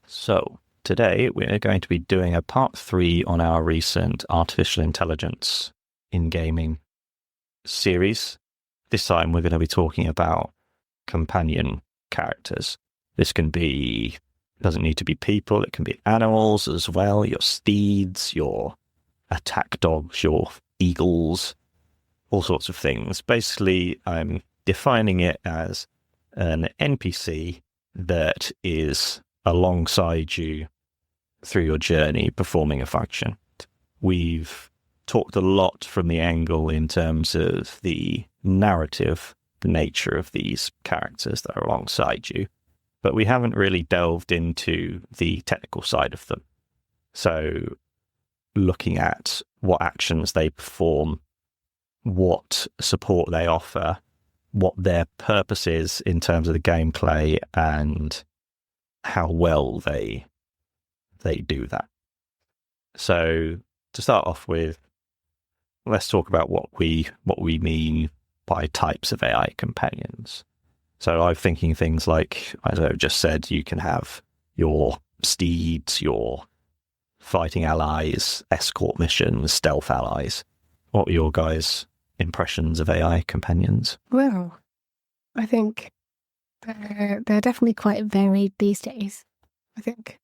So today we're going to be doing a part 3 on our recent artificial intelligence in gaming series. This time we're going to be talking about companion characters. This doesn't need to be people, it can be animals as well, your steeds, your attack dogs, your eagles, all sorts of things. Basically, I'm defining it as an NPC that is alongside you through your journey performing a function. We've talked a lot from the angle in terms of the narrative, the nature of these characters that are alongside you, but we haven't really delved into the technical side of them. So looking at what actions they perform, what support they offer, what their purpose is in terms of the gameplay, and how well they do that. So to start off with, let's talk about what we mean by types of AI companions. So I'm thinking things like, as I've just said, you can have your steeds, your fighting allies, escort missions, stealth allies. What were your guys' impressions of AI companions? Well, I think they're definitely quite varied these days. I think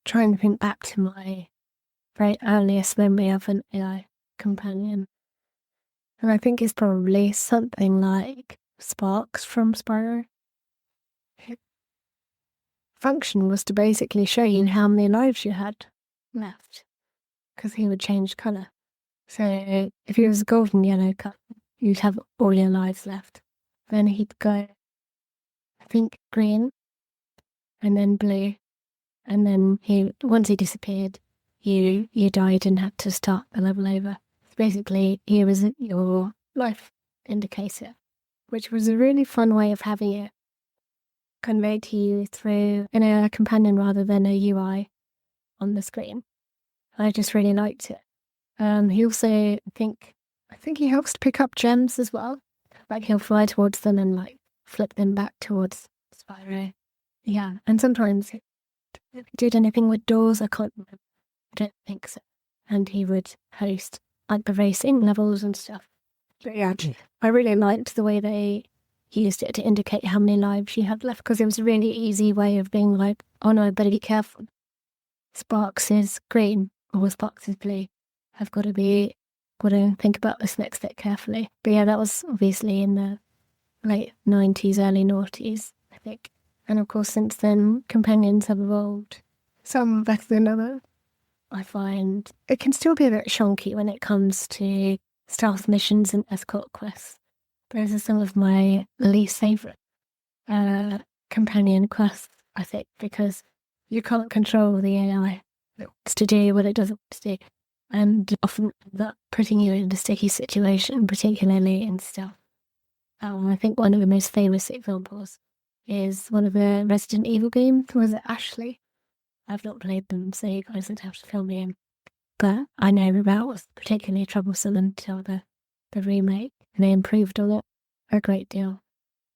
trying to think back to my very earliest memory of an AI companion, and I think it's probably something like Sparks from Spyro. His function was to basically show you how many lives you had left, because he would change colour. So if he was a golden yellow colour, you'd have all your lives left. Then he'd go, I think, green, and then blue, and then once he disappeared, you died and had to start the level over. So basically, he was your life indicator, which was a really fun way of having it conveyed to you through an AI companion rather than a UI on the screen. I just really liked it. He also, I think he helps to pick up gems as well. Like he'll fly towards them and like flip them back towards Spyro. Yeah, and sometimes if he did anything with doors, I can't remember. I don't think so. And he would host like the racing levels and stuff. But yeah, I really liked the way they used it to indicate how many lives you had left, because it was a really easy way of being like, oh no, better be careful. Sparks is green or Sparks is blue. I've got to think about this next bit carefully. But yeah, that was obviously in the late 90s, early noughties, I think. And of course, since then, companions have evolved. Some better than others. I find it can still be a bit shonky when it comes to stealth missions and escort quests. Those are some of my least favourite companion quests, I think, because you can't control the AI. It wants to do what it doesn't want to do. And often that putting you in a sticky situation, particularly in stealth. I think one of the most famous examples is one of the Resident Evil games. Was it Ashley? I've not played them, so you guys would have to fill me in. But I know that was particularly troublesome until the remake, and they improved on it a great deal.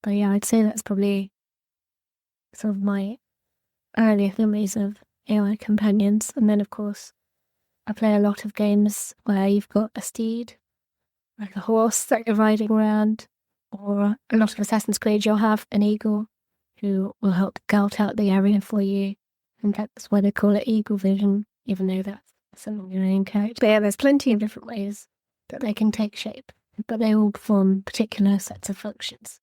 But yeah, I'd say that's probably sort of my earliest memories of AI companions. And then, of course, I play a lot of games where you've got a steed, like a horse that you're riding around, or a lot of Assassin's Creed, you'll have an eagle who will help scout out the area for you. And that's why they call it eagle vision, even though that's something your own character. But yeah, there's plenty of different ways that they can take shape, but they all perform particular sets of functions.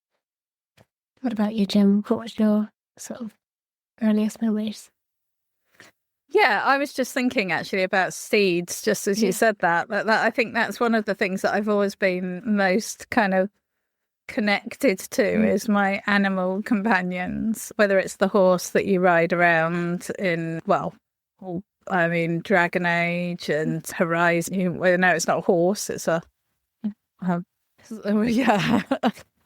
What about you, Jim? What was your sort of earliest memories? Yeah, I was just thinking actually about Steeds, just as you said that I think that's one of the things that I've always been most kind of connected to is my animal companions, whether it's the horse that you ride around in, Dragon Age and Horizon. Well, no, it's not a horse, it's a yeah,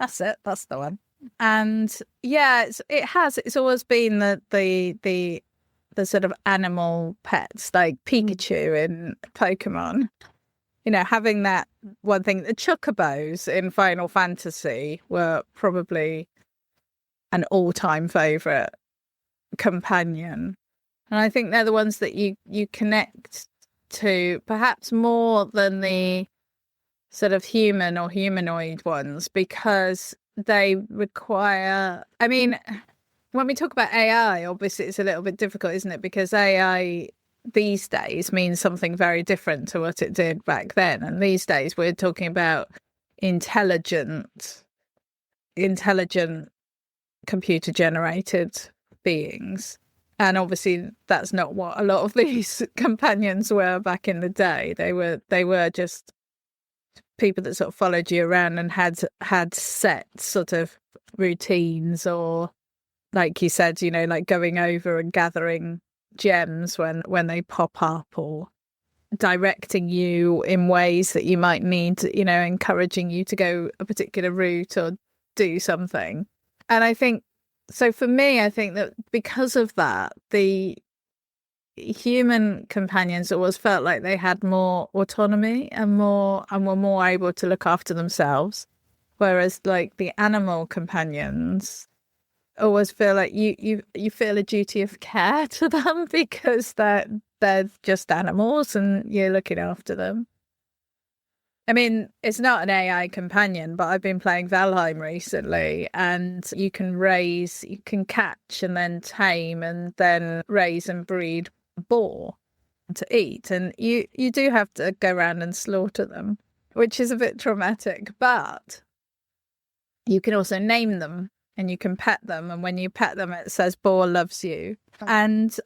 that's it, that's the one. And yeah, it's always been the sort of animal pets, like Pikachu in Pokemon. You know, having that one thing, the chocobos in Final Fantasy were probably an all-time favourite companion. And I think they're the ones that you connect to perhaps more than the sort of human or humanoid ones, because they require, I mean, when we talk about AI, obviously it's a little bit difficult, isn't it? Because AI these days means something very different to what it did back then. And these days we're talking about intelligent computer generated beings. And obviously that's not what a lot of these companions were back in the day. They were just people that sort of followed you around and had set sort of routines, or like you said, like going over and gathering gems when they pop up, or directing you in ways that you might need, encouraging you to go a particular route or do something. And I think, so for me, I think that because of that, the human companions always felt like they had more autonomy and were more able to look after themselves. Whereas like the animal companions always feel like you feel a duty of care to them because they're just animals and you're looking after them. I mean, it's not an AI companion, but I've been playing Valheim recently, and you can catch and then tame and then raise and breed boar to eat. And you do have to go around and slaughter them, which is a bit traumatic, but you can also name them and you can pet them. And when you pet them, it says boar loves you. And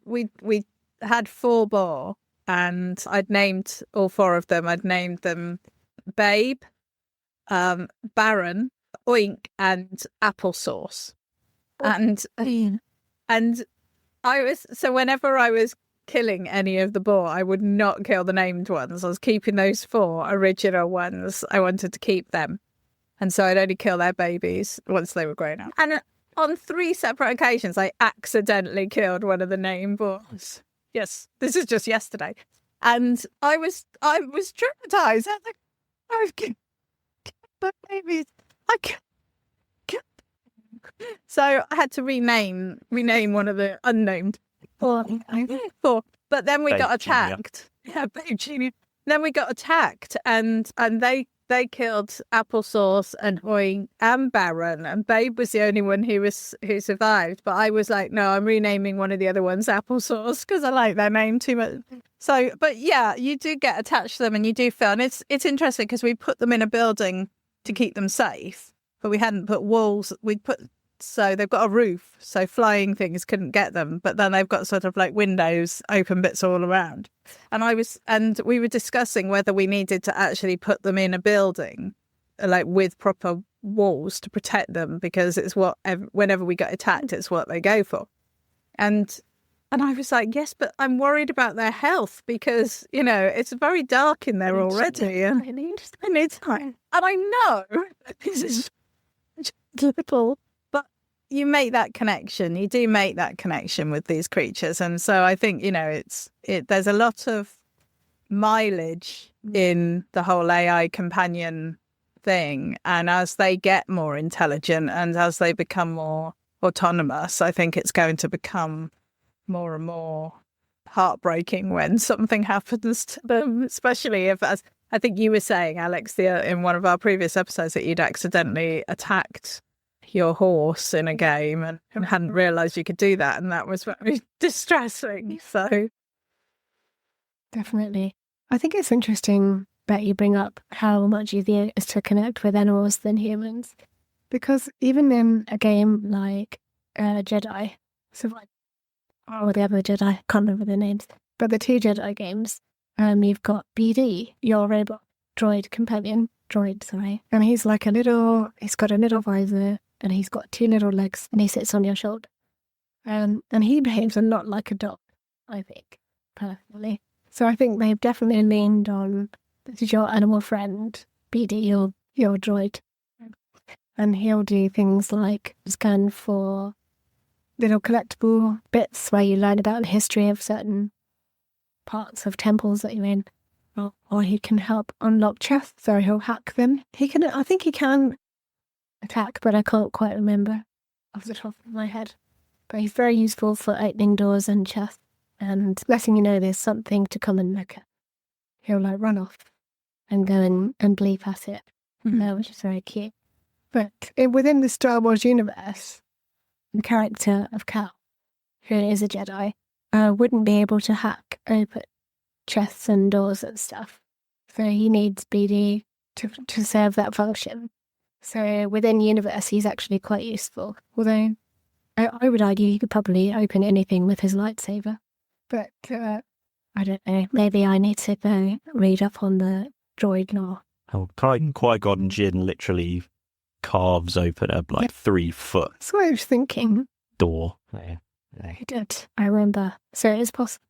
we had 4 boar. And I'd named all 4 of them. I'd named them Babe, Baron, Oink, and Applesauce. And whenever I was killing any of the boar, I would not kill the named ones. I was keeping those 4 original ones. I wanted to keep them. And so I'd only kill their babies once they were grown up. And on 3 separate occasions, I accidentally killed one of the named boars. Yes, this is just yesterday. And I was traumatized. I was like, I've killed my babies. So I had to rename one of the unnamed 4. But then we got attacked. Yeah, Babe Junior. Then we got attacked, and they killed Applesauce and Oink and Baron, and Babe was the only one who survived. But I was like, no, I'm renaming one of the other ones Applesauce because I like their name too much. So, but yeah, you do get attached to them, and you do feel, and it's interesting because we put them in a building to keep them safe, but we hadn't put walls. So they've got a roof, so flying things couldn't get them. But then they've got sort of like windows, open bits all around. And we were discussing whether we needed to actually put them in a building, like with proper walls to protect them, because it's whenever we get attacked, it's what they go for. And I was like, yes, but I'm worried about their health because, it's very dark in there already. And I need time. And I know this is just little. You make that connection. You do make that connection with these creatures. And so I think, there's a lot of mileage in the whole AI companion thing. And as they get more intelligent and as they become more autonomous, I think it's going to become more and more heartbreaking when something happens to them, especially if, as I think you were saying, Alex, in one of our previous episodes, that you'd accidentally attacked your horse in a game and hadn't realised you could do that, and that was very distressing. So definitely, I think it's interesting that you bring up how much easier it is to connect with animals than humans, because even in a game like Jedi Survivor, or the other Jedi, I can't remember their names, but the 2 Jedi games, you've got BD, your robot droid, and he's like he's got a little visor, and he's got 2 little legs, and he sits on your shoulder. And he behaves a lot like a dog, I think, personally. So I think they've definitely leaned on, this is your animal friend, BD, your droid. And he'll do things like scan for little collectible bits where you learn about the history of certain parts of temples that you're in. Or he can help unlock chests, so he'll hack them. I think he can attack, but I can't quite remember off the top of my head. But he's very useful for opening doors and chests and letting you know there's something to come and look at. He'll like run off and go and bleep at it, which is very cute. But within the Star Wars universe, the character of Cal, who is a Jedi, wouldn't be able to hack open chests and doors and stuff. So he needs BD to serve that function. So within the universe, he's actually quite useful. Although I would argue he could probably open anything with his lightsaber. But I don't know. Maybe I need to go read up on the droid lore. Oh, Qui-Gon Jinn literally carves open a 3 foot That's what I was thinking. door. Yeah. He did. I remember. So it is possible.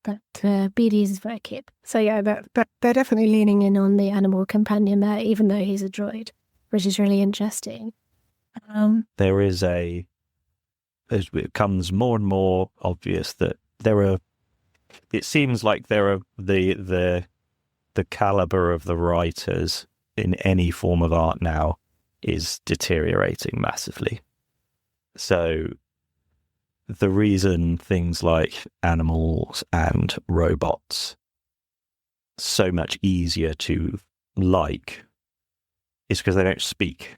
But BD is very cute. So yeah, but they're definitely leaning in on the animal companion there, even though he's a droid, which is really interesting. There is it becomes more and more obvious that it seems like the caliber of the writers in any form of art now is deteriorating massively. So the reason things like animals and robots so much easier to like is because they don't speak.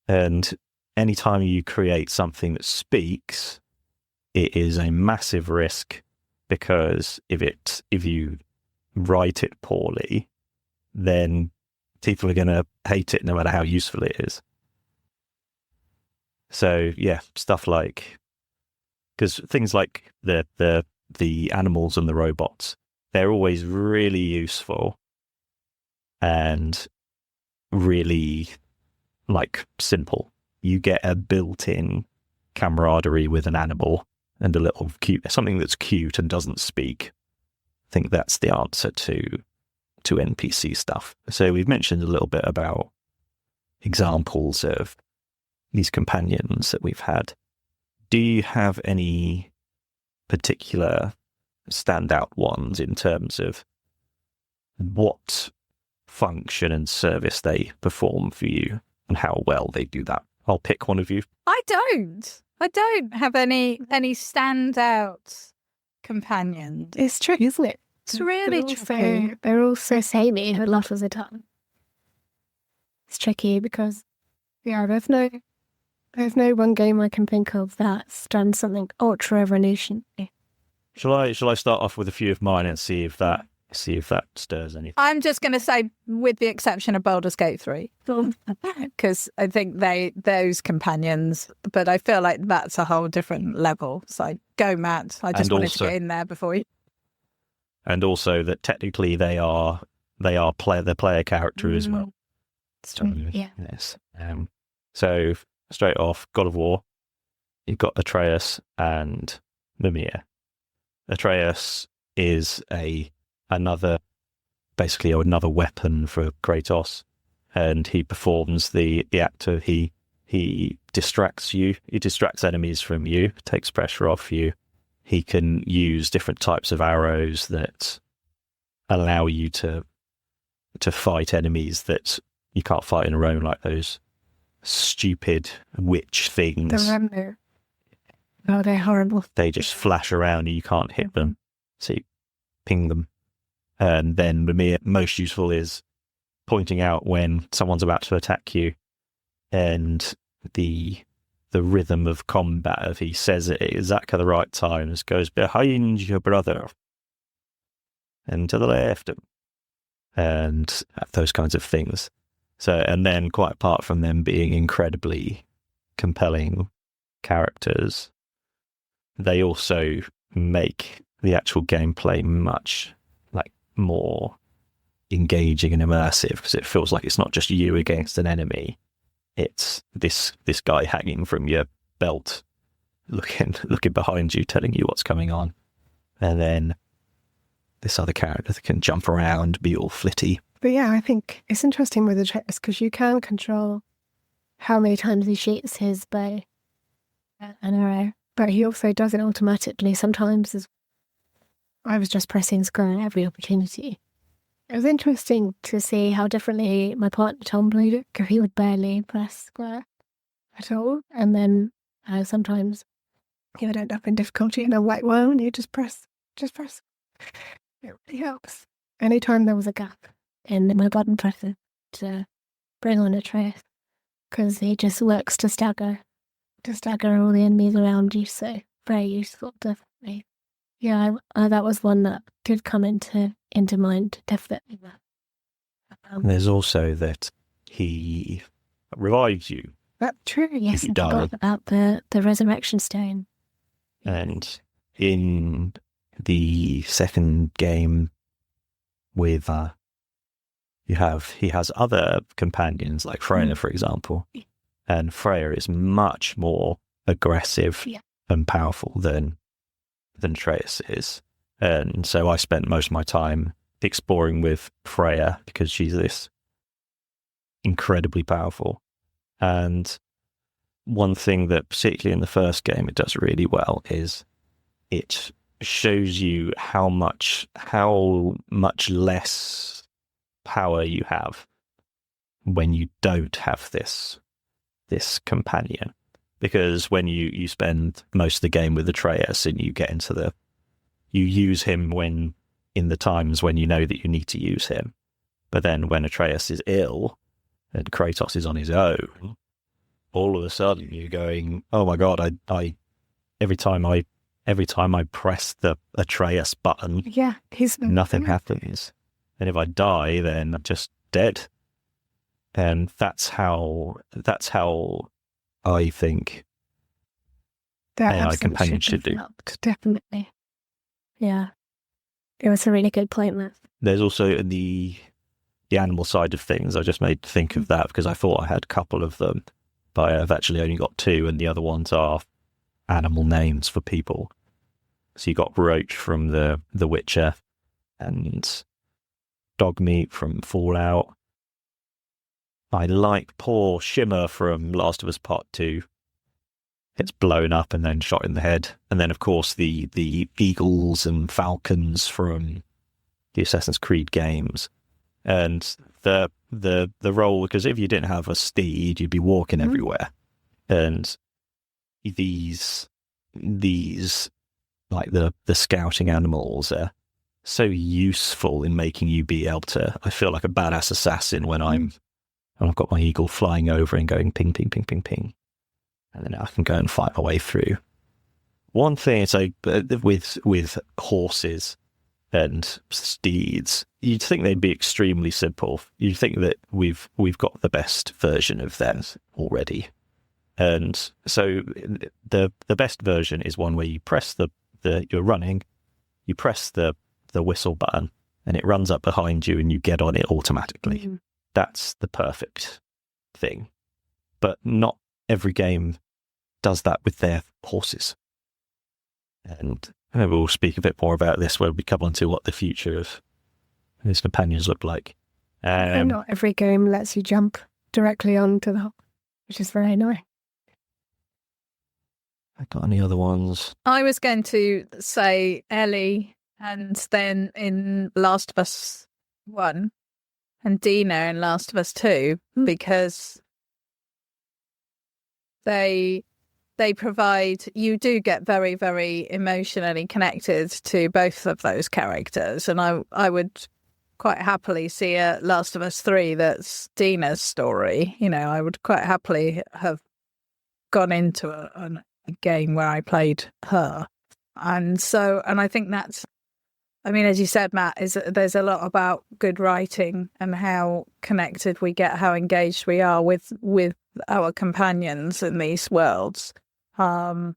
And anytime you create something that speaks, it is a massive risk, because if you write it poorly, then people are going to hate it no matter how useful it is. So yeah, stuff like, because things like the animals and the robots, they're always really useful and really simple. You get a built-in camaraderie with an animal and a little cute, something that's cute and doesn't speak. I think that's the answer to NPC stuff. So we've mentioned a little bit about examples of these companions that we've had. Do you have any particular standout ones in terms of what function and service they perform for you and how well they do that? I'll pick one of you. I don't have any standout companions. It's tricky, isn't it? It's really tricky. They're all so samey a lot of the time. It's tricky because, yeah, there's no one game I can think of that's done something ultra revolutionary. Mm-hmm. Shall I start off with a few of mine and see if that stirs anything? I'm just going to say, with the exception of Baldur's Gate 3, because I think those companions, but I feel like that's a whole different level. So go, Matt. I just wanted to get in there before you. And also that technically they are the player character as well. It's true. Yeah. Yes. So straight off, God of War, you've got Atreus and Mimir. Atreus is another weapon for Kratos, and he performs the act of he distracts you. He distracts enemies from you, takes pressure off you. He can use different types of arrows that allow you to fight enemies that you can't fight in a row, like those stupid witch things. The Remnant. Oh, they're horrible. They just flash around and you can't hit them. So you ping them. And then Mimir, most useful, is pointing out when someone's about to attack you, and the rhythm of combat, if he says it exactly at the right time, just goes behind your brother and to the left, and those kinds of things. So, and then quite apart from them being incredibly compelling characters, they also make the actual gameplay much more engaging and immersive, because it feels like it's not just you against an enemy. It's this guy hanging from your belt, looking behind you, telling you what's coming on, and then this other character that can jump around, be all flitty. But yeah, I think it's interesting with Atreus because you can control how many times he shoots his bow and arrow, but he also does it automatically sometimes. I was just pressing square at every opportunity. It was interesting to see how differently my partner Tom played it, because he would barely press square at all. And then Sometimes if I don't have any difficulty and I'm like, well, you just press. It really helps. Anytime there was a gap in my button presser to bring on Atreus, because he just works to stagger all the enemies around you, so very useful, definitely. Yeah, that was one that did come into mind, definitely. There's also that he revives you. That's true, yes, you I die. forgot about the resurrection stone. And in the second game with he has other companions like Freya, for example, and Freya is much more aggressive and powerful than Atreus is. And so I spent most of my time exploring with Freya because she's this incredibly powerful. And one thing that particularly in the first game it does really well is it shows you how much less power you have when you don't have this companion. Because when you spend most of the game with Atreus and you get into you use him when in the times when you know that you need to use him. But then when Atreus is ill and Kratos is on his own, all of a sudden you're going, oh my God, I every time I press the Atreus button, nothing happens. And if I die, then I'm just dead. And that's how I think that AI companion should do. Definitely. Yeah. It was a really good point there. There's also the animal side of things. I just made think of that because I thought I had a couple of them, but I've actually only got two, and the other ones are animal names for people. So you got Roach from the Witcher, and Dogmeat from Fallout. I like poor Shimmer from Last of Us Part 2. It's blown up and then shot in the head. And then, of course, the eagles and falcons from the Assassin's Creed games. And the role, because if you didn't have a steed, you'd be walking everywhere. And these like the scouting animals are so useful in making you be able to, I feel like a badass assassin when I've got my eagle flying over and going ping, ping, ping, ping, ping. And then I can go and fight my way through. One thing is with horses and steeds, you'd think they'd be extremely simple. You'd think that we've got the best version of them already. And so the best version is one where you press you're running, you press the whistle button and it runs up behind you and you get on it automatically. Mm-hmm. That's the perfect thing. But not every game does that with their horses. And maybe we'll speak a bit more about this when we come on to what the future of his companions look like. And not every game lets you jump directly onto the horse, which is very annoying. I got any other ones? I was going to say Ellie, and then in Last of Us 1, and Dina in Last of Us 2, because they provide, you do get very, very emotionally connected to both of those characters. And I would quite happily see a Last of Us 3 that's Dina's story. You know, I would quite happily have gone into a game where I played her. And I think that's, I mean, as you said, Matt, there's a lot about good writing and how connected we get, how engaged we are with our companions in these worlds. And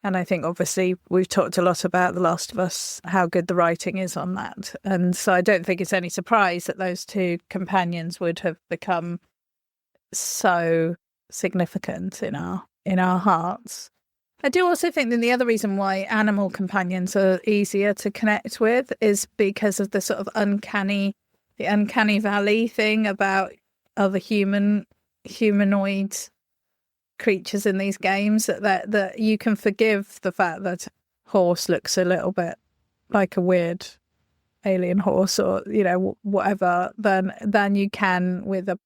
I think obviously we've talked a lot about The Last of Us, how good the writing is on that. And so I don't think it's any surprise that those two companions would have become so significant in our hearts. I do also think that the other reason why animal companions are easier to connect with is because of the sort of uncanny valley thing about other humanoid creatures in these games, that you can forgive the fact that horse looks a little bit like a weird alien horse, or whatever, than you can with the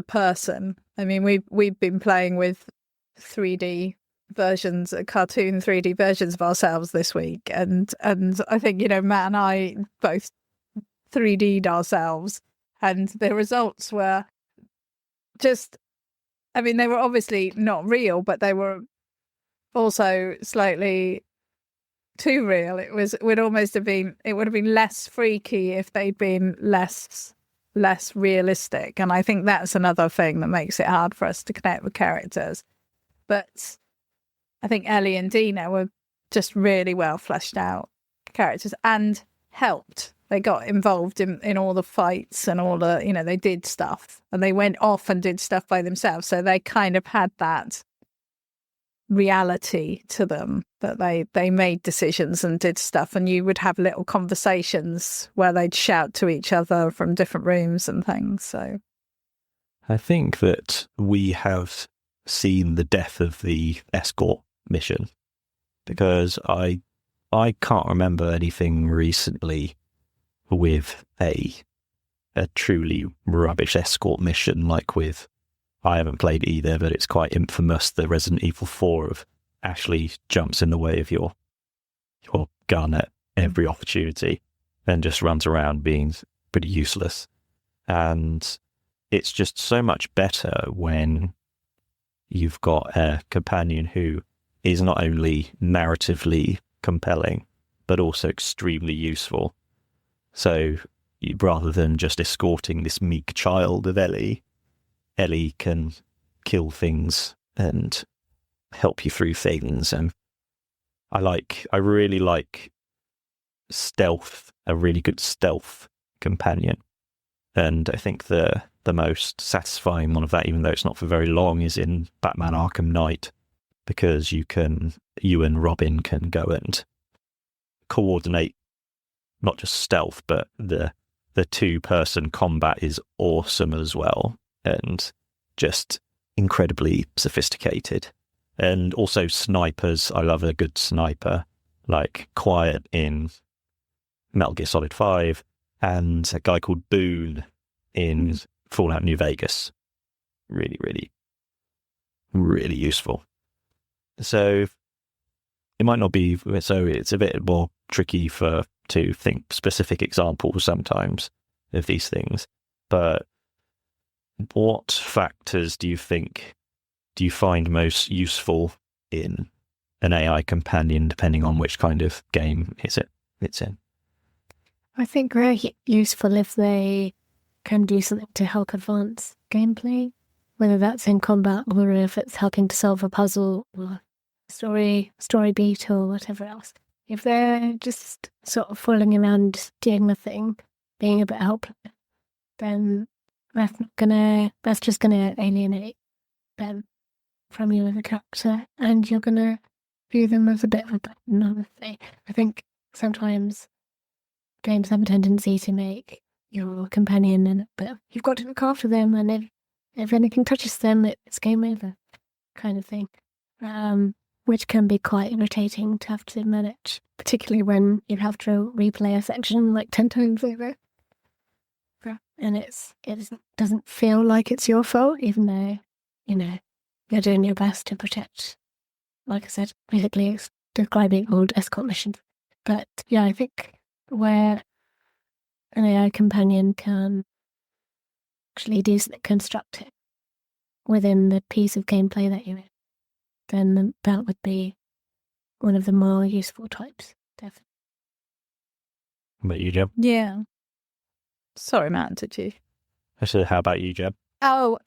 person. I mean, we've been playing with 3D versions, cartoon 3D versions of ourselves this week, and I think, you know, Matt and I both 3D'd ourselves, and the results were just, I mean, they were obviously not real, but they were also slightly too real. It would have been less freaky if they'd been less realistic. And I think that's another thing that makes it hard for us to connect with characters. But I think Ellie and Dina were just really well fleshed out characters and helped. They got involved in all the fights and all the, you know, they did stuff and they went off and did stuff by themselves. So they kind of had that reality to them, that they made decisions and did stuff, and you would have little conversations where they'd shout to each other from different rooms and things. So I think that we have seen the death of the escort mission, because I can't remember anything recently with a truly rubbish escort mission like with, I haven't played either, but it's quite infamous, the Resident Evil 4 of Ashley jumps in the way of your gun at every opportunity and just runs around being pretty useless. And it's just so much better when you've got a companion who is not only narratively compelling, but also extremely useful. So rather than just escorting this meek child of Ellie can kill things and help you through things. And I really like stealth, a really good stealth companion. And I think the most satisfying one of that, even though it's not for very long, is in Batman Arkham Knight, because you and Robin can go and coordinate not just stealth, but the two-person combat is awesome as well, and just incredibly sophisticated. And also snipers, I love a good sniper, like Quiet in Metal Gear Solid 5, and a guy called Boone in Fallout New Vegas. Really, really, really useful. So it might not be, so it's a bit more tricky to think specific examples sometimes of these things. But what factors do you find most useful in an AI companion, depending on which kind of game it's in? I think very useful if they can do something to help advance gameplay, whether that's in combat or if it's helping to solve a puzzle or story beat or whatever else. If they're just sort of fooling around doing nothing, being a bit helpless, then that's just gonna alienate them from you as a character, and you're gonna view them as a bit of a burden, honestly. I think sometimes games have a tendency to make your companion but you've got to look after them, and if anything touches them, it's game over, kind of thing. Which can be quite irritating to have to manage, particularly when you have to replay a section like 10 times over. And it doesn't feel like it's your fault, even though, you know, you're doing your best to protect, like I said, basically it's describing old escort missions. But yeah, I think where an AI companion can actually do something constructive within the piece of gameplay that you're in, then that would be one of the more useful types, definitely. But you, Jeb? yeah. Sorry, Matt, did you? I said, how about you, Jeb? Oh,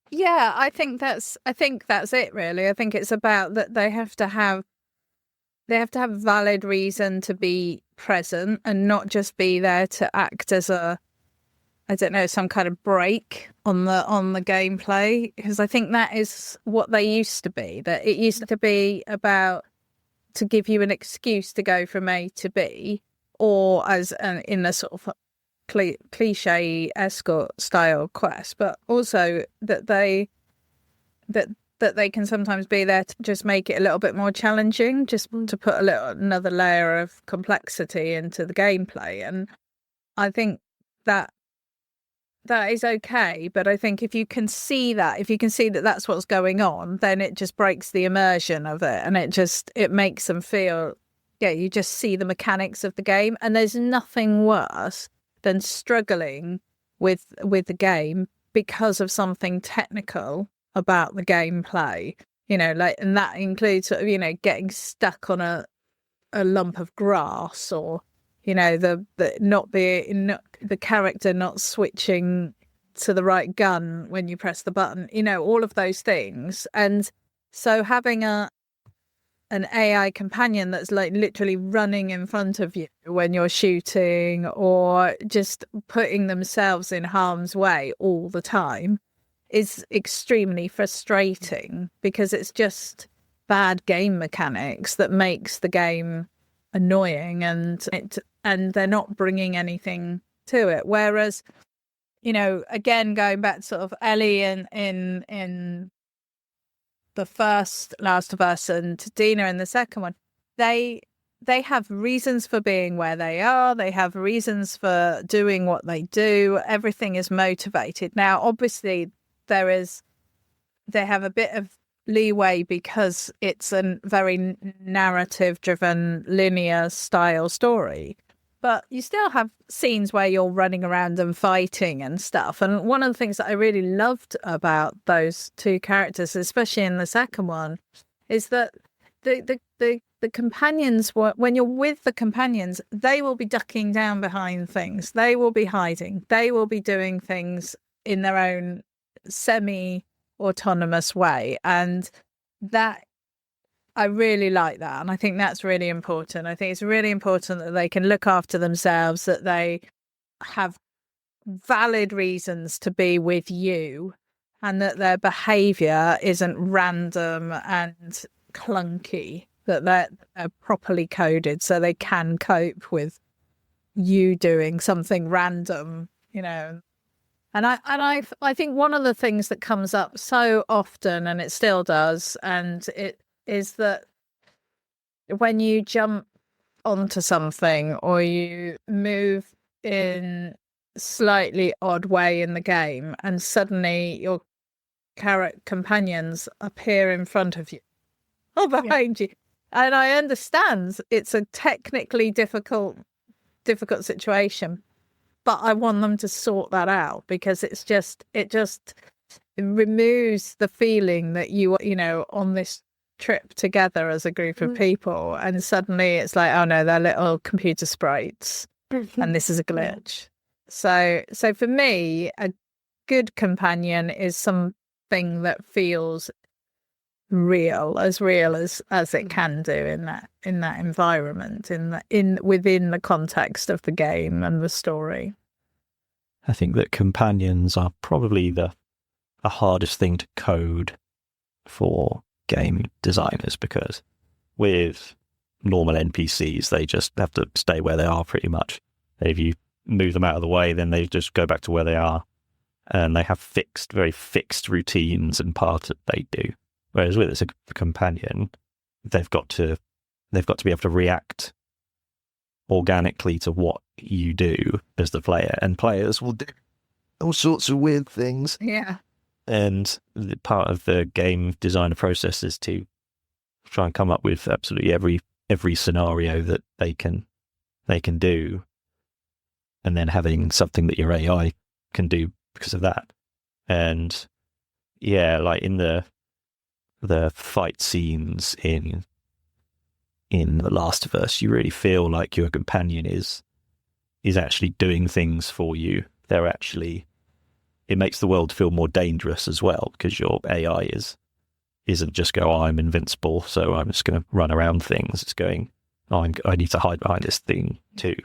yeah, I think that's it, really. I think it's about that they have to have valid reason to be present and not just be there to act as some kind of break on the gameplay, because I think that is what they used to be. That it used to be about to give you an excuse to go from A to B, or in a sort of cliche escort style quest, but also that they can sometimes be there to just make it a little bit more challenging, just to put another layer of complexity into the gameplay. And I think that that is okay. But I think if you can see that that's what's going on, then it just breaks the immersion of it, and it makes them feel, yeah, you just see the mechanics of the game. And there's nothing worse than struggling with the game because of something technical about the gameplay, and that includes sort of, getting stuck on a lump of grass, or the character not switching to the right gun when you press the button, all of those things. And so having an AI companion that's like literally running in front of you when you're shooting, or just putting themselves in harm's way all the time, is extremely frustrating, because it's just bad game mechanics that makes the game annoying, and they're not bringing anything to it. Whereas, again, going back to sort of Ellie in the first Last of Us, and Dina in the second one, they have reasons for being where they are. They have reasons for doing what they do. Everything is motivated. Now, obviously, they have a bit of leeway because it's a very narrative-driven, linear style story. But you still have scenes where you're running around and fighting and stuff. And one of the things that I really loved about those two characters, especially in the second one, is that the companions, when you're with the companions, they will be ducking down behind things. They will be hiding. They will be doing things in their own semi-autonomous way. And that, I really like that. And I think that's really important. I think it's really important that they can look after themselves, that they have valid reasons to be with you, and that their behaviour isn't random and clunky, that they're properly coded so they can cope with you doing something random, And I think one of the things that comes up so often, and it still does, and it is that when you jump onto something, or you move in slightly odd way in the game, and suddenly your companions appear in front of you or behind you. And I understand it's a technically difficult situation, but I want them to sort that out, because it removes the feeling that you on this trip together as a group of people, and suddenly it's like, oh no, they're little computer sprites and this is a glitch. So for me, a good companion is something that feels real as it can do in that environment, within the context of the game and the story. I think that companions are probably the hardest thing to code for game designers, because with normal NPCs, they just have to stay where they are pretty much. If you move them out of the way, then they just go back to where they are, and they have very fixed routines and parts that they do. Whereas with a companion, they've got to be able to react organically to what you do as the player, and players will do all sorts of weird things. Yeah. And part of the game designer process is to try and come up with absolutely every scenario that they can do, and then having something that your AI can do because of that. And yeah, like in the fight scenes in The Last of Us, you really feel like your companion is actually doing things for you. It makes the world feel more dangerous as well, because your AI isn't just go, oh, I'm invincible, so I'm just going to run around things. It's going, oh, I need to hide behind this thing too.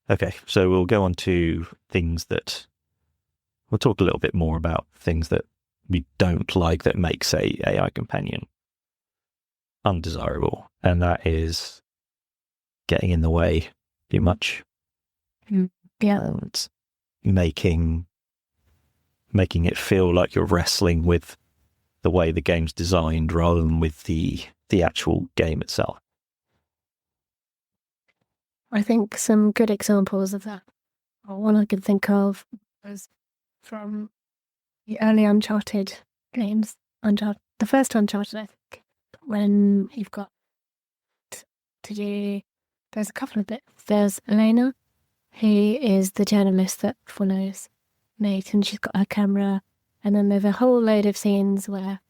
Okay, so we'll go on to we'll talk a little bit more about things that we don't like that makes a AI companion undesirable, and that is getting in the way too much. Yeah. And making it feel like you're wrestling with the way the game's designed rather than with the actual game itself. I think some good examples of that one I could think of was from the early Uncharted games. The first Uncharted, I think, when you've got to do. There's a couple of bits. There's Elena, who is the journalist that follows Nate, and she's got her camera. And then there's a whole load of scenes where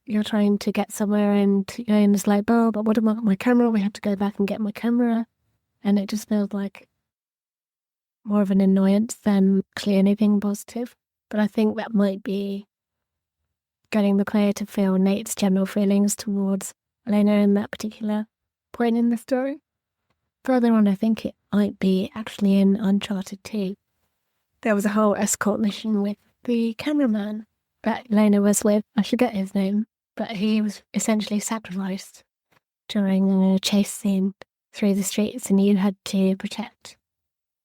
you're trying to get somewhere, and Elena's like, "Oh, but what about my camera? We have to go back and get my camera." And it just feels like more of an annoyance than clearly anything positive. But I think that might be getting the player to feel Nate's general feelings towards Elena in that particular point in the story. Further on, I think it might be actually in Uncharted 2. There was a whole escort mission with the cameraman that Elena was with. I forget his name, but he was essentially sacrificed during a chase scene through the streets, and you had to protect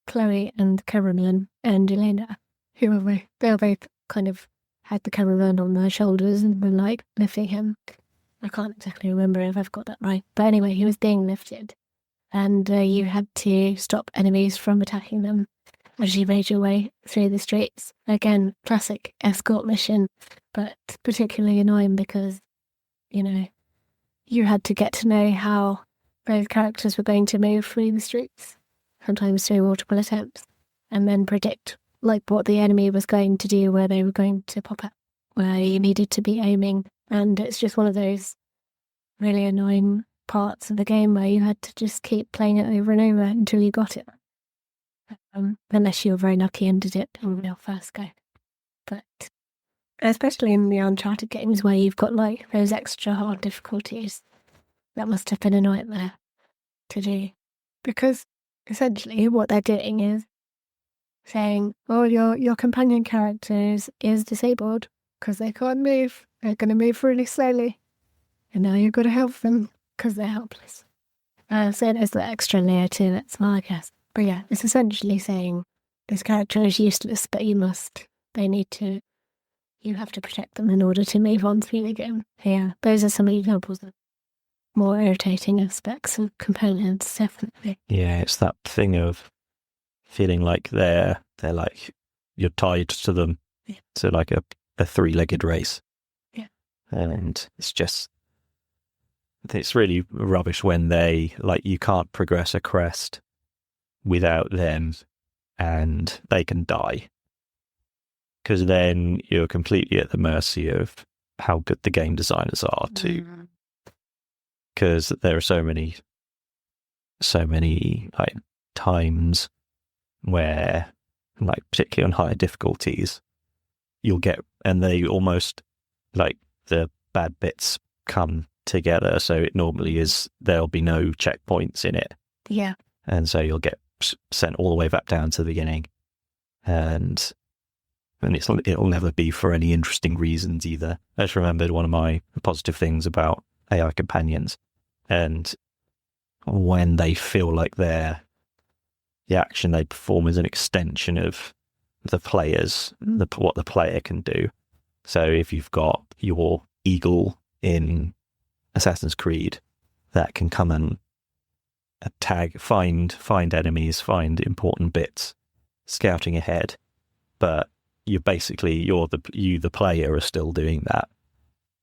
Chloe and the cameraman and Elena, who were both kind of had the cameraman on their shoulders and were like lifting him. I can't exactly remember if I've got that right, but anyway, he was being lifted, and you had to stop enemies from attacking them as you made your way through the streets. Again, classic escort mission, but particularly annoying because, you had to get to know how both characters were going to move through the streets, sometimes through multiple attempts, and then predict what the enemy was going to do, where they were going to pop up, where you needed to be aiming. And it's just one of those really annoying parts of the game where you had to just keep playing it over and over until you got it. Unless you were very lucky and did it on your first go. But especially in the Uncharted games where you've got those extra hard difficulties, that must have been a nightmare to do. Because essentially what they're doing is saying, "Oh, your companion character is disabled because they can't move. They're going to move really slowly. And now you've got to help them because they're helpless." So there's that extra layer to it as well, I guess. But yeah, it's essentially saying this character is useless, but you have to protect them in order to move on through the game. Yeah, those are some examples of more irritating aspects of components, definitely. Yeah, it's that thing of feeling like they're like you're tied to them. Yeah. To like a three-legged race. Yeah. And it's really rubbish when you can't progress a quest without them and they can die. Because then you're completely at the mercy of how good the game designers are too. Because there are so many times where, particularly on higher difficulties, you'll get, and they almost, the bad bits come together. So it normally is, there'll be no checkpoints in it. Yeah. And so you'll get sent all the way back down to the beginning. And it'll never be for any interesting reasons either. I just remembered one of my positive things about AI companions. And when they feel like the action they perform is an extension of the players, what the player can do. So if you've got your eagle in Assassin's Creed that can come and find enemies, find important bits, scouting ahead, but the player are still doing that.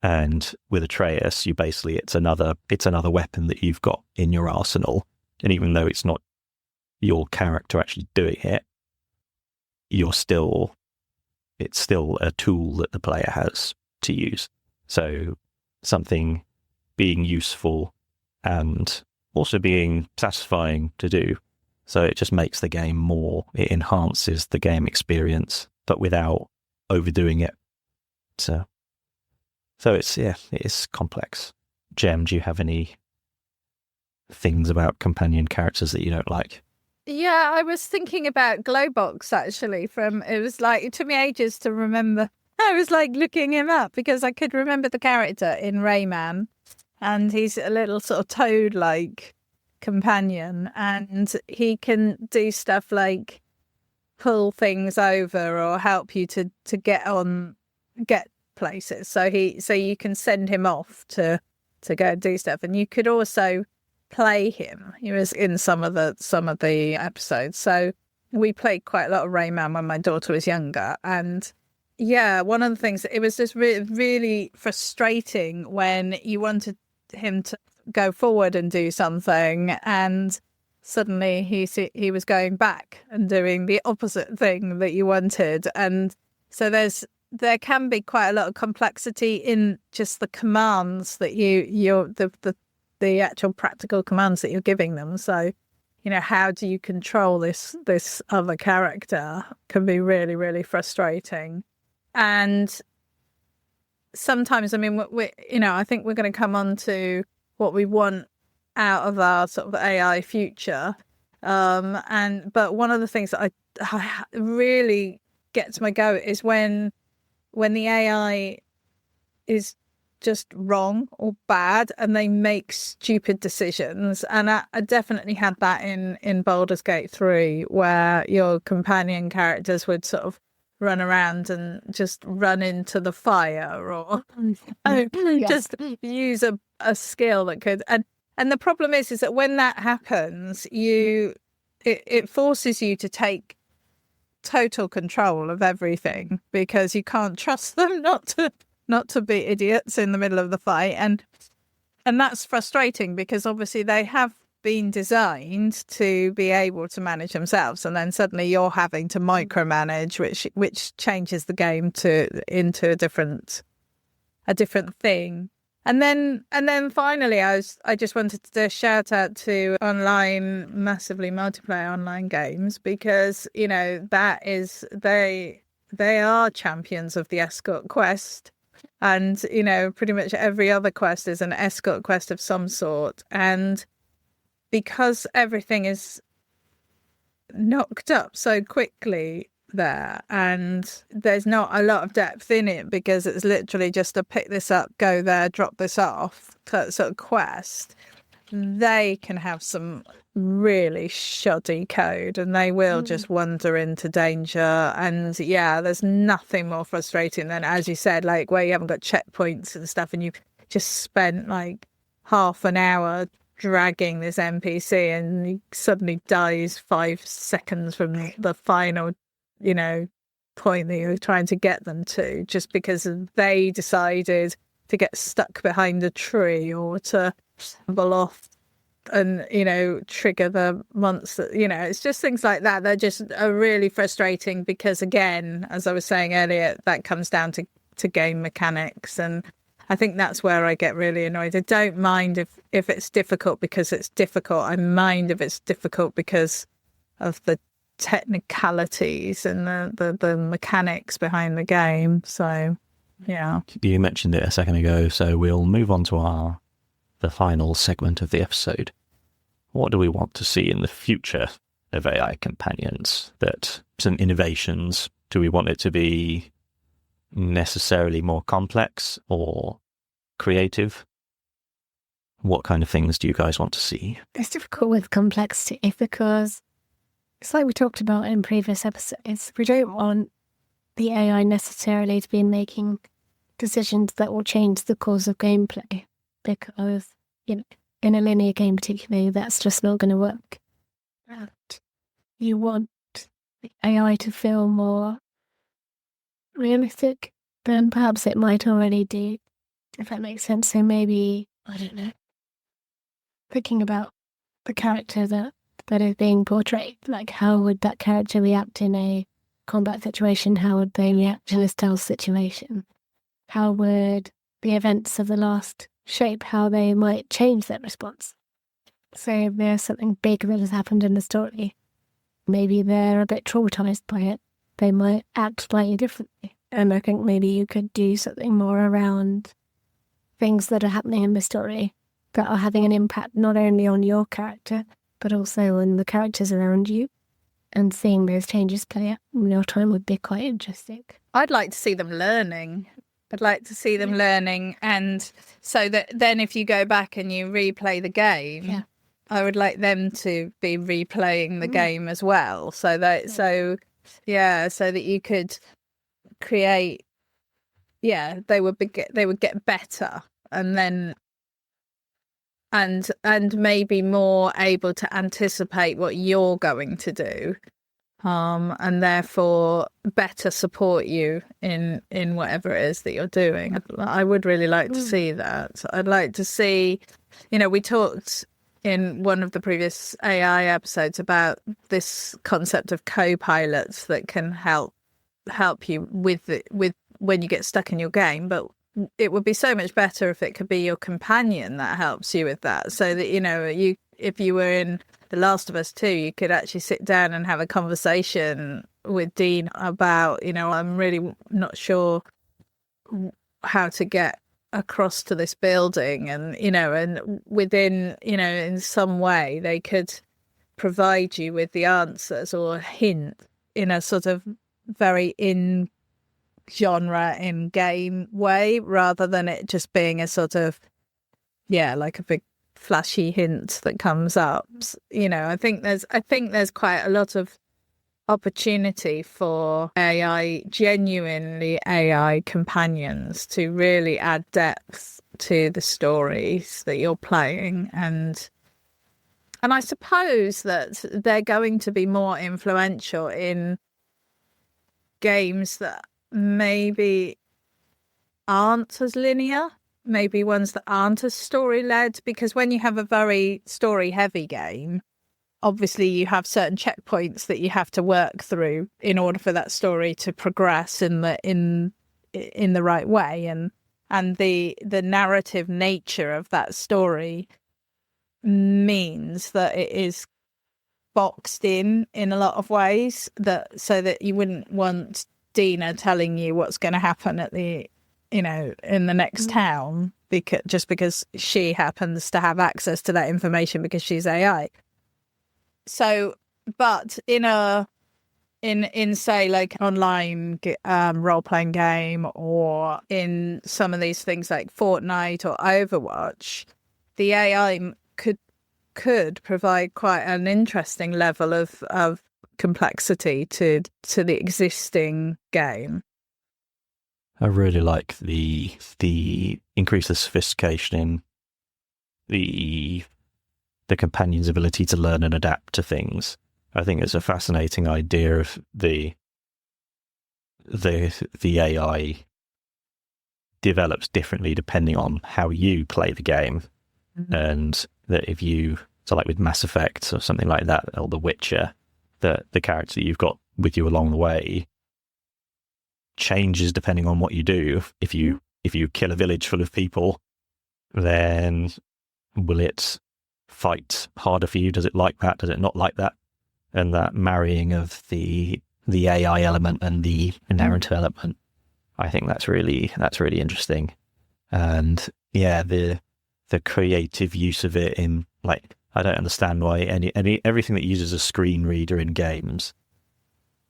And with Atreus, it's another weapon that you've got in your arsenal. And even though it's not your character actually doing it, it's still a tool that the player has to use. So something being useful and also being satisfying to do. So it just makes the game it enhances the game experience, but without overdoing it. So it is complex. Jem, do you have any things about companion characters that you don't like? Yeah, I was thinking about Glowbox actually. It took me ages to remember. I was looking him up because I could remember the character in Rayman, and he's a little sort of toad-like companion, and he can do stuff like pull things over or help you to get places. So you can send him off to go and do stuff, and you could also play him. He was in some of the episodes. So we played quite a lot of Rayman when my daughter was younger, and yeah, one of the things, it was just really frustrating when you wanted him to go forward and do something, and suddenly he was going back and doing the opposite thing that you wanted. And so there can be quite a lot of complexity in just the commands that the actual practical commands that you're giving them. So, how do you control this other character can be really, really frustrating. And sometimes, I mean, I think we're going to come on to what we want out of our sort of AI future. But one of the things that I really gets my goat is when the AI is just wrong or bad and they make stupid decisions. And I definitely had that in Baldur's Gate 3, where your companion characters would sort of run around and just run into the fire, or just use a skill that could. And the problem is that when that happens, it forces you to take total control of everything, because you can't trust them not to be idiots in the middle of the fight. And that's frustrating, because obviously they have been designed to be able to manage themselves, and then suddenly you're having to micromanage, which changes the game into a different thing. And then finally, I just wanted to do a shout out to massively multiplayer online games, because that is they are champions of the escort quest. And pretty much every other quest is an escort quest of some sort. And because everything is knocked up so quickly there, and there's not a lot of depth in it, because it's literally just a pick this up, go there, drop this off sort of quest, they can have some really shoddy code, and they will just wander into danger. And yeah, there's nothing more frustrating than, as you said, like where you haven't got checkpoints and stuff, and you've just spent like half an hour dragging this NPC, and he suddenly dies 5 seconds from the final point that you're trying to get them to, just because they decided to get stuck behind a tree, or to stumble off and trigger the monster. It's just things like that. They're just really frustrating, because again, as I was saying earlier, that comes down to game mechanics. And I think that's where I get really annoyed. I don't mind if it's difficult because it's difficult. I mind if it's difficult because of the technicalities and the mechanics behind the game. So yeah, you mentioned it a second ago, so we'll move on to the final segment of the episode. What do we want to see in the future of AI companions? That some innovations? Do we want it to be necessarily more complex or creative? What kind of things do you guys want to see? It's difficult with complexity, because it's like we talked about in previous episodes. We don't want the AI necessarily to be making decisions that will change the course of gameplay, because, in a linear game particularly, that's just not going to work. And you want the AI to feel more realistic than perhaps it might already do, if that makes sense. So maybe, I don't know, thinking about the character that is being portrayed, like how would that character react in a combat situation? How would they react in a stealth situation? How would the events of the last shape how they might change their response? So if there's something big that has happened in the story, maybe they're a bit traumatized by it, they might act slightly differently. And I think maybe you could do something more around things that are happening in the story that are having an impact not only on your character, but also on the characters around you. And seeing those changes play out in real time would be quite interesting. I'd like to see them learning. And so that then if you go back and you replay the game, I would like them to be replaying the game as well. So that so that you could create, they would get better, and then and maybe more able to anticipate what you're going to do. and therefore better support you in whatever it is that you're doing. I would really like to see that. I'd like to see, we talked in one of the previous AI episodes about this concept of co-pilots that can help you with when you get stuck in your game, but it would be so much better if it could be your companion that helps you with that, so that if you were in The Last of Us 2, you could actually sit down and have a conversation with Dean about, I'm really not sure how to get across to this building, and and within in some way they could provide you with the answers or a hint in a sort of very in genre in game way, rather than it just being a sort of like a big flashy hint that comes up. I think there's quite a lot of opportunity for genuinely AI companions to really add depth to the stories that you're playing, and I suppose that they're going to be more influential in games that maybe aren't as linear, maybe ones that aren't as story-led, because when you have a very story-heavy game, obviously you have certain checkpoints that you have to work through in order for that story to progress in the right way, and the narrative nature of that story means that it is boxed in a lot of ways, so that you wouldn't want Dina telling you what's going to happen at the in the next town because she happens to have access to that information because she's AI. So, but in say like online role playing game, or in some of these things like Fortnite or Overwatch, the AI could provide quite an interesting level of complexity to the existing game. I really like the increase of sophistication in the companion's ability to learn and adapt to things. I think it's a fascinating idea of the AI develops differently depending on how you play the game, and that if you, so like with Mass Effect or something like that, or The Witcher, the character that you've got with you along the way changes depending on what you do. If you kill a village full of people, then will it fight harder for you? Does it like that? Does it not like that? And that marrying of the AI element and the narrative element, I think that's really interesting. And yeah, the creative use of it in, like, I don't understand why everything that uses a screen reader in games,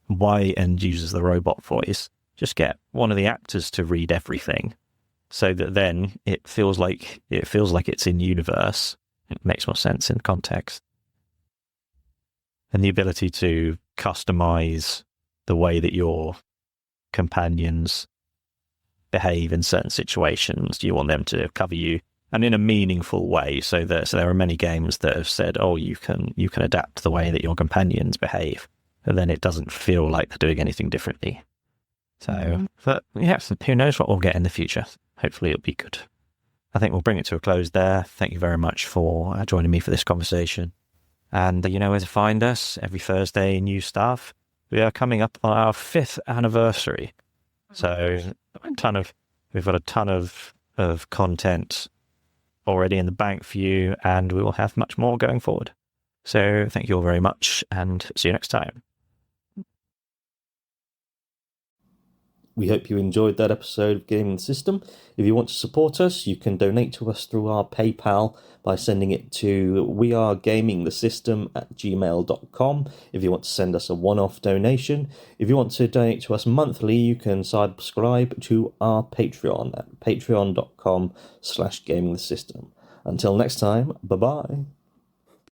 and uses the robot voice, just get one of the actors to read everything, so that then it feels like it's in universe. It makes more sense in context. And the ability to customize the way that your companions behave in certain situations. You want them to cover you, and in a meaningful way. So there are many games that have said, "Oh, you can adapt the way that your companions behave," and then it doesn't feel like they're doing anything differently. So, but yeah, who knows what we'll get in the future? Hopefully, it'll be good. I think we'll bring it to a close there. Thank you very much for joining me for this conversation. And you know where to find us. Every Thursday, new stuff. We are coming up on our 5th anniversary. So we've got a ton of content already in the bank for you, and we will have much more going forward. So thank you all very much, and see you next time. We hope you enjoyed that episode of Gaming the System. If you want to support us, you can donate to us through our PayPal by sending it to wearegamingthesystem@gmail.com if you want to send us a one-off donation. If you want to donate to us monthly, you can subscribe to our Patreon at patreon.com/gamingthesystem. Until next time, bye-bye.